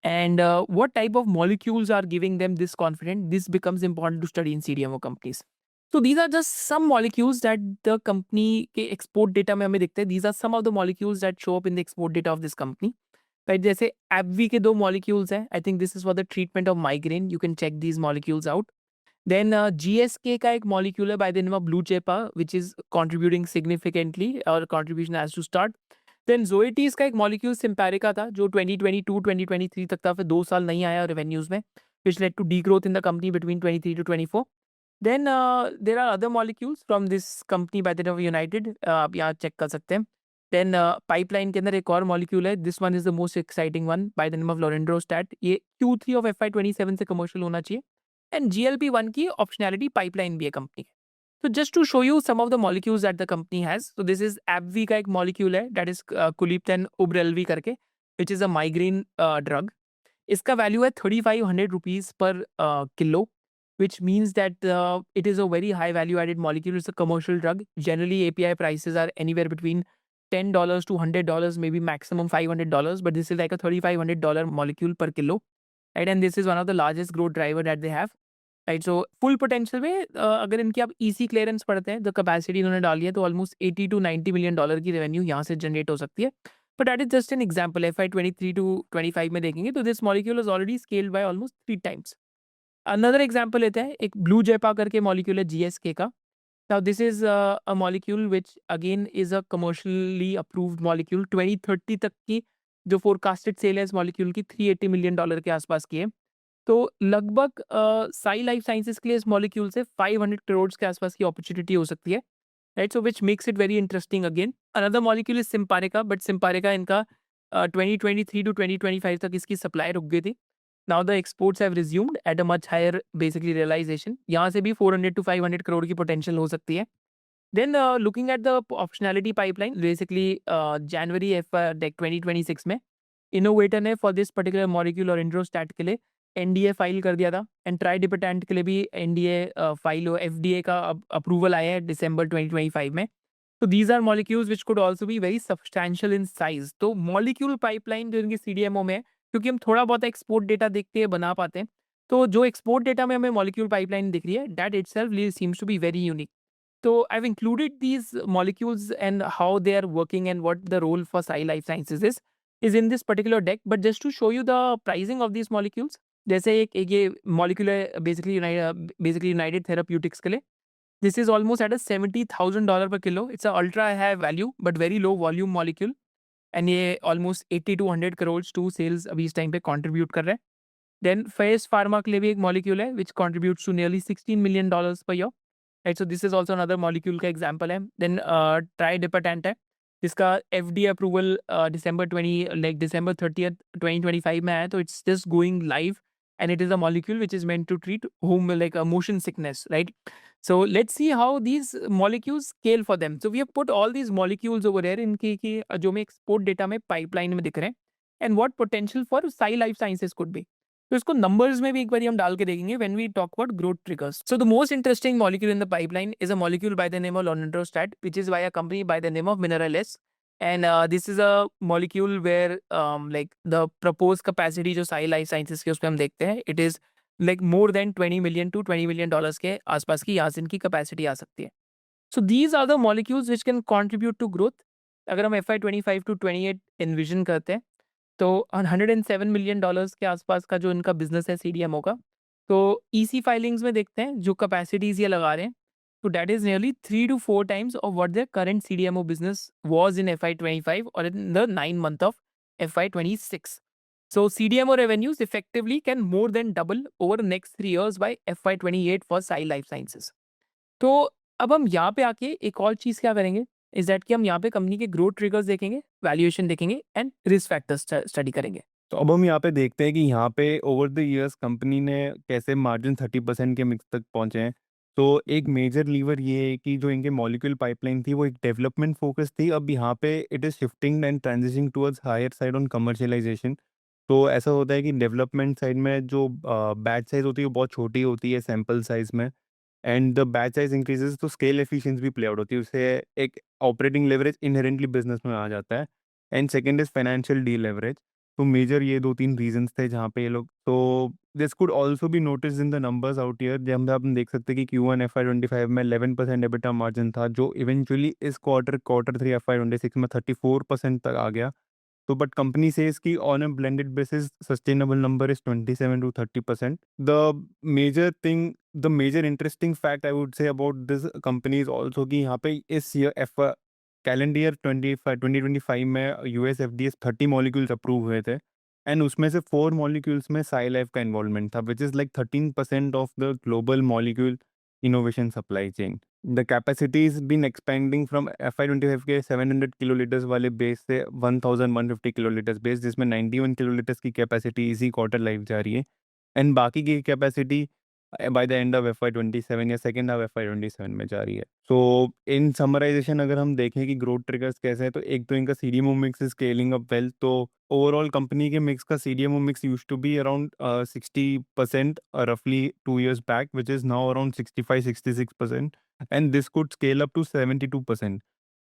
And what type of molecules are giving them this confidence? This becomes important to study in CDMO companies. So these are just some molecules that the company के export data में हमें दिखते हैं. These are some of the molecules that show up in the export data of this company. Right, जैसे AbbVie के 2 molecules हैं. I think this is for the treatment of migraine. You can check these molecules out. Then GSK का एक molecule है by the name of Bluechepa, which is contributing significantly. Our contribution has to start. Then Zoetis का एक molecule सिम्पैरिका था जो 2022-2023 तक था, फिर 2 साल नहीं आया रेवेन्यूज़ में, which led to degrowth in the company between 23 to 24। Then there are other molecules from this company by the name of United, आप यहाँ चेक कर सकते हैं। देन पाइपलाइन के अंदर एक और मॉलिक्यूल है, this one is the most exciting one by the name of lorundrostat. ये Q3 ऑफ FY 27 से कमर्शियल होना चाहिए एंड GLP-1 की ऑप्शनैलिटी पाइपलाइन भी है कंपनी की। So just to show you some of the molecules that the company has, so this is AbbVie का एक molecule है that is Kuliptan Ubrelvy करके, which is a migraine drug. इसका value है 3500 rupees per kilo, which means that it is a very high value added molecule. It's a commercial drug. Generally API prices are anywhere between $10 to $100, maybe maximum $500, but this is like a $3500 molecule per kilo, right? And this is one of the largest growth driver that they have. Right, so full potential में अगर इनकी आप EC clearance पढ़ते हैं, the capacity इन्होंने डाली है, तो ऑलमोस्ट $80 to $90 मिलियन की रेवेन्यू यहाँ से जनरेट हो सकती है। But that is just an example. FY 23 to 25 में देखेंगे तो this molecule is already scaled by almost 3 times. Another example लेते हैं, एक ब्लू जेपा करके मॉलिक्यूल है GSK का। Now this is a molecule which again is a commercially approved molecule. 2030 तक की जो फोरकास्टेड सेल है इस मॉलिक्यूल की $380 मिलियन के आसपास की है। तो लगभग साई लाइफ साइंसेज के लिए इस मॉलिक्यूल से 500 करोड़ के आसपास की अपॉर्चुनिटी हो सकती है, right? So which makes it very interesting. Again another molecule is Simparica, but Simparica इनका 2023 टू 2025 तक इसकी सप्लाई रुक गई थी। Now the exports have resumed at a much higher basically realization. यहाँ से भी 400 टू 500 करोड़ की पोटेंशियल हो सकती है। Then looking at the optionality pipeline, basically January 2026 में इनोवेटर ने फॉर दिस पर्टिकुलर मॉलिक्यूल और इंड्रोस्टैट के लिए एनडीए फाइल कर दिया था, एंड ट्राइडिपेटेंट के लिए भी एनडीए फाइल हो, एफडीए का अप्रूवल आया है दिसंबर 2025 में। तो these are molecules which could also be very substantial in size. तो मॉलिक्यूल पाइपलाइन जो इनकी CDMO में है, क्योंकि हम थोड़ा बहुत एक्सपोर्ट डेटा देख के बना पाते हैं, तो जो एक्सपोर्ट डेटा में हमें मॉलिक्यूल पाइपलाइन दिख रही है, that itself seems to be very unique. So I've included these molecules and how they are working and what the role for Sai Life Sciences is in this particular deck. But just to show you the pricing of these molecules, जैसे एक ये molecule है basically United Therapeutics के लिए, this is almost at a $70,000 per kilo. It's a ultra high value but very low volume molecule, and ये almost 80 to 100 crores to sales अभी इस time पे contribute कर रहा है। Then Face Pharma के लिए भी एक molecule है which contributes to nearly $16 million per year. Right, so this is also another molecule का एग्जाम्पल है। देन ट्राइडिपेटेंट है, जिसका FDA अप्रूवल December 30th 2025 में आया, तो it's just going live and it is a molecule which is meant to treat home like motion sickness, right? So let's see how these molecules scale for them. So we have put all these molecules over there इनकी की जो में export data में pipeline में दिख रहे हैं, and what potential for Sai life sciences could be. तो इसको नंबर्स में भी एक बार हम डाल के देखेंगे when we talk about growth triggers. So the most interesting molecule in the pipeline is a molecule by the name of lorundrostat, which is by a company by the name of Mineralys, and this is a molecule where like the propose capacity जो Sai life sciences के उस पर हम देखते हैं, it is like more than 20 million to 20 million dollars के आसपास की यहाँ से इनकी कैपेसिटी आ सकती है। So these are the molecules which can contribute to growth. अगर हम FY 25 टू 28 एनविजन करते हैं, तो $107 मिलियन के आसपास का जो इनका बिजनेस है CDMO का, तो ईसी फाइलिंग्स में देखते हैं जो कैपेसिटीज ये लगा रहे हैं, तो that is nearly 3 to 4 times of what their current CDMO business was in FY 25 और in the 9 month of FY 26। So CDMO revenues effectively can more than double over the next 3 years by FY 28 for Sai Life Sciences। तो अब हम यहाँ पे आके एक और चीज़ क्या करेंगे, इज दैट कि हम यहाँ पे कंपनी के ग्रोथ ट्रिगर्स देखेंगे, वैल्यूएशन देखेंगे एंड रिस्क फैक्टर्स स्टडी करेंगे। तो अब हम यहाँ पे देखते हैं कि यहाँ पे ओवर द इयर्स कंपनी ने कैसे मार्जिन 30% के मिक्स तक पहुँचे हैं। तो एक मेजर लीवर ये है कि जो इनके मॉलिक्यूल पाइपलाइन थी वो एक डेवलपमेंट फोकस थी, अब यहाँ पे it is shifting and transitioning towards higher side on commercialization. तो ऐसा होता है कि डेवलपमेंट साइड में जो बैच साइज़ होती है वो बहुत छोटी होती है सैंपल साइज़ में, एंड द बैच साइज़ इंक्रीज़ेज़ तो स्केल एफिशिएंसी भी प्ले आउट होती है। उससे एक ऑपरेटिंग लेवरेज इन्हेरेंटली बिज़नेस में आ जाता है, एंड सेकंड इज़ फाइनेंशियल डीलेवरेज। तो मेजर ये 2-3 रीज़न्स थे जहाँ पे ये लोग, तो this could also be noticed in the numbers out here, जहाँ पे आप देख सकते हैं कि Q1 FY25 में 11% एबिटा मार्जिन था, जो इवेंचुअली इस क्वार्टर 3 FY26 में 34% तक आ गया। So, but company says कि on a blended basis, sustainable number is 27 to 30%. The major interesting fact I would say about this company is also कि यहाँ पे इस year कैलेंडर ईयर 2025 में यूएस एफडीए 30 मॉलिक्यूल्स अप्रूव हुए थे, and उसमें से 4 मॉलिक्यूल्स में साई लाइफ का इन्वॉल्वमेंट था, which is like 13% of the global molecule innovation supply chain. The capacity is been expanding from FY25 के 700 किलोलीटर्स वाले बेस से 1150 किलोलीटर्स बेस, जिसमें 91 किलोलीटर्स की कैपेसिटी इसी क्वार्टर लाइव जा रही है, एंड बाकी की capacity by the end of FY27 या सेकेंड हाफ FY27 में जा रही है। सो इन समराइजेशन अगर हम देखें कि ग्रोथ ट्रिगर्स कैसे हैं, तो एक तो इनका CDMO mix is scaling up well. तो ओवरऑल कंपनी के मिक्स का CDMO mix used to be around 60% रफली 2 years back, which is now around 65-66%, and this could scale up to 72%।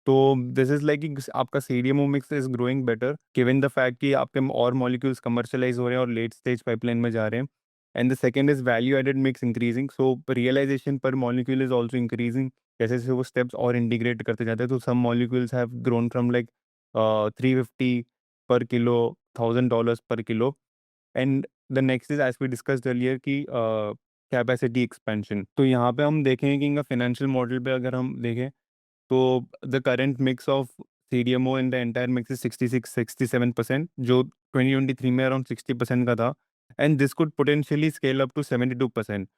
तो दिस इज लाइक कि आपका CDMO mix is growing better given the fact कि आपके और molecules commercialise हो रहे हैं और लेट स्टेज पाइपलाइन में जा रहे हैं, and the second is value added mix increasing, so realization per molecule is also increasing. जैसे जैसे वो स्टेप्स और इंटीग्रेट करते जाते हैं, तो some molecules have grown from like 350 per kilo, $1000 per kilo, and the next is as we discussed earlier की capacity expansion. तो यहाँ पे हम देखें कि इनका फाइनेंशियल मॉडल पे अगर हम देखें, तो the current mix of CDMO in the entire mix is 66-67%, जो 2023 में अराउंड 60% का था, and this could potentially scale up to 72%।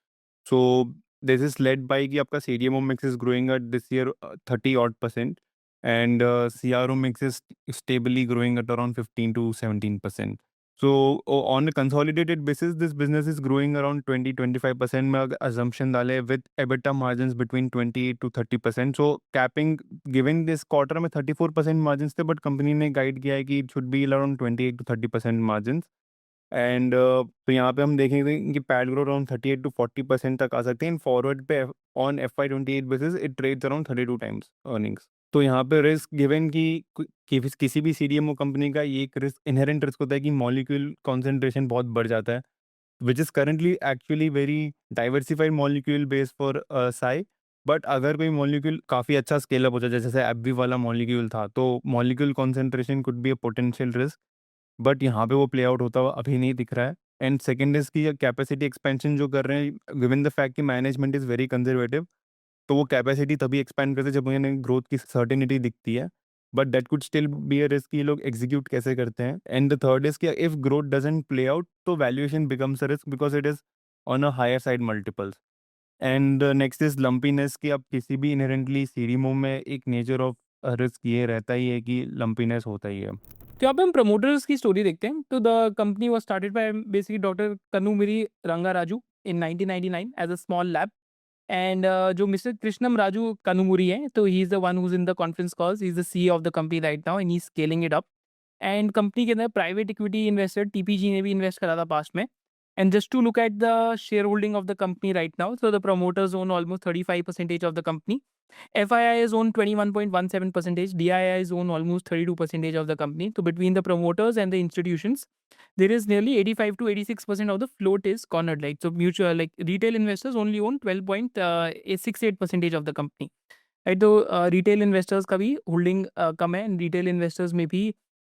So this is led by कि आपका CDMO mix is growing at this year 30% and CRO mix is stably growing at around 15 to 17%. So on a consolidated basis, this business is growing around 20-25% में अगर assumption डाले with EBITDA margins between 28 to 30%. So capping given this quarter में 34% margins थे, but company ने guide किया है कि it should be around 28 to 30% margins. And तो यहाँ पे हम देखेंगे कि पैड ग्रोथ अराउंड 38 to 40% तक आ सकते हैं इन फॉरवर्ड पे। On FY28 basis it trades around 32 times earnings. तो यहाँ पे रिस्क गिवन कि किसी भी सीडीएमओ कंपनी का ये एक रिस्क इनहेरेंट रिस्क होता है कि मॉलिक्यूल कॉन्सेंट्रेशन बहुत बढ़ जाता है, which is currently actually very diversified molecule base for Sai. But अगर कोई मॉलिक्यूल काफ़ी अच्छा स्केल अप हो जाए, जैसे एबवी वाला मॉलिक्यूल था, तो molecule concentration could be a potential risk, but यहाँ पे वो प्ले आउट होता हुआ अभी नहीं दिख रहा है। एंड सेकंड इज की कैपेसिटी एक्सपेंशन जो कर रहे हैं, गिवन द फैक्ट कि मैनेजमेंट इज़ वेरी कंजर्वेटिव, तो वो कैपेसिटी तभी एक्सपेंड करते हैं जब उन्हें ग्रोथ की सर्टेनिटी दिखती है, but that could still be a risk कि ये लोग एग्जीक्यूट कैसे करते हैं। एंड द थर्ड इज कि if growth doesn't play out, तो valuation becomes a risk because it is on a higher side multiples. And next is lumpiness, कि अब किसी भी इनहेरेंटली सीडीएमओ में एक नेचर ऑफ रिस्क ये रहता ही है कि लंपीनेस होता ही है। तो यहाँ पे हम प्रमोटर्स की स्टोरी देखते हैं। तो the company was started by basically doctor Kanumuri Rangaraju in 1999 as a small lab, and जो मिस्टर कृष्णम राजू कन्नुमुरी है, तो he is the one who is in the conference calls, he is the CEO of the company right now and he is scaling it up. And company के अंदर private equity investor TPG ने भी invest करा था past में। And just to look at the share holding of the company right now, so the promoters own almost 35% of the company, FII is own 21.17%, DII is own almost 32% of the company. So between the promoters and the institutions, there is nearly 85 to 86% of the float is cornered. Like so, mutual like retail investors only own 12.68% of the company. Right, तो retail investors का भी holding कम है। Retail investors में भी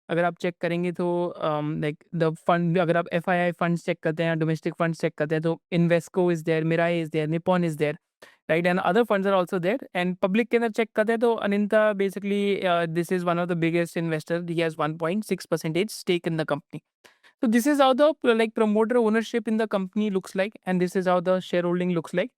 अगर आप check करेंगे तो लाइक द फंड, अगर आप FII फंड्स चेक करते हैं, डोमेस्टिक फंड्स चेक करते हैं, तो Invesco is there, Mirae is there, Nippon is there, right, and other funds are also there. And public के अंदर चेक करते हैं तो अनिंता basically this is one of the biggest investor, he has 1.6% stake in the company. So this is how the like promoter ownership in the company looks like, and this is how the shareholding looks like.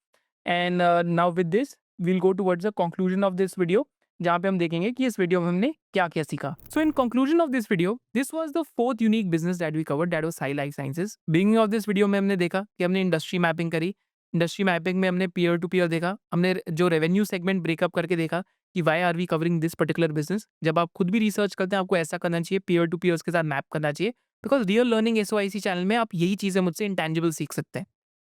And now with this, we'll go towards the conclusion of this video, जहाँ पे हम देखेंगे कि इस video में हमने क्या क्या सीखा। So in conclusion of this video, this was the fourth unique business that we covered, that was Sai Life Sciences. Beginning of this video में हमने देखा कि हमने इंडस्ट्री मैपिंग करी। इंडस्ट्री मैपिंग में हमने पीयर टू पीयर देखा, हमने जो रेवेन्यू सेगमेंट ब्रेकअप करके देखा कि why are we covering this particular business. जब आप खुद भी रिसर्च करते हैं, आपको ऐसा करना चाहिए, पीयर टू पीयर्स के साथ मैप करना चाहिए, because real learning SOIC channel में आप यही चीज़ें मुझसे इंटेंजिबल सीख सकते हैं।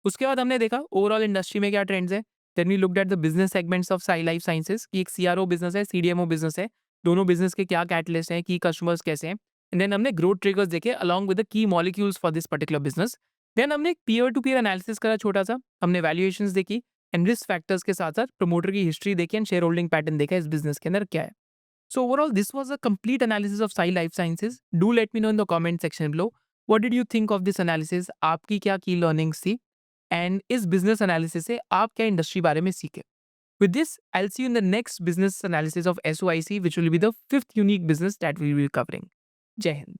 उसके बाद हमने देखा ओवरऑल इंडस्ट्री में क्या ट्रेंड्स है। Then we looked at the business segments of Sai life Sciences कि एक CRO बिजनेस है, CDMO बिजनेस है, दोनों बिजनेस के क्या कैटलिस्ट हैं, की कस्टमर्स कैसे हैं। एंड देन हमने ग्रोथ ट्रिगर्स देखे along with the key molecules for this particular business. Then हमने एक पीयर टू पीयर एनालिसिस करा छोटा सा, हमने वैल्यूएशंस देखी एंड रिस्क फैक्टर्स के साथ साथ प्रमोटर की हिस्ट्री देखी एंड शेयर होल्डिंग पैटर्न देखा इस बिजनेस के अंदर क्या है। So overall, this was a complete analysis of Sai Life Sciences. Do let me know in the comment section below. What did you think of this analysis? आपकी क्या key learnings थी? And इस business analysis से आप क्या industry बारे में सीखे? With this, I'll see you in the next business analysis of SOIC, which will be the fifth unique business that we will be covering. जय हिंद.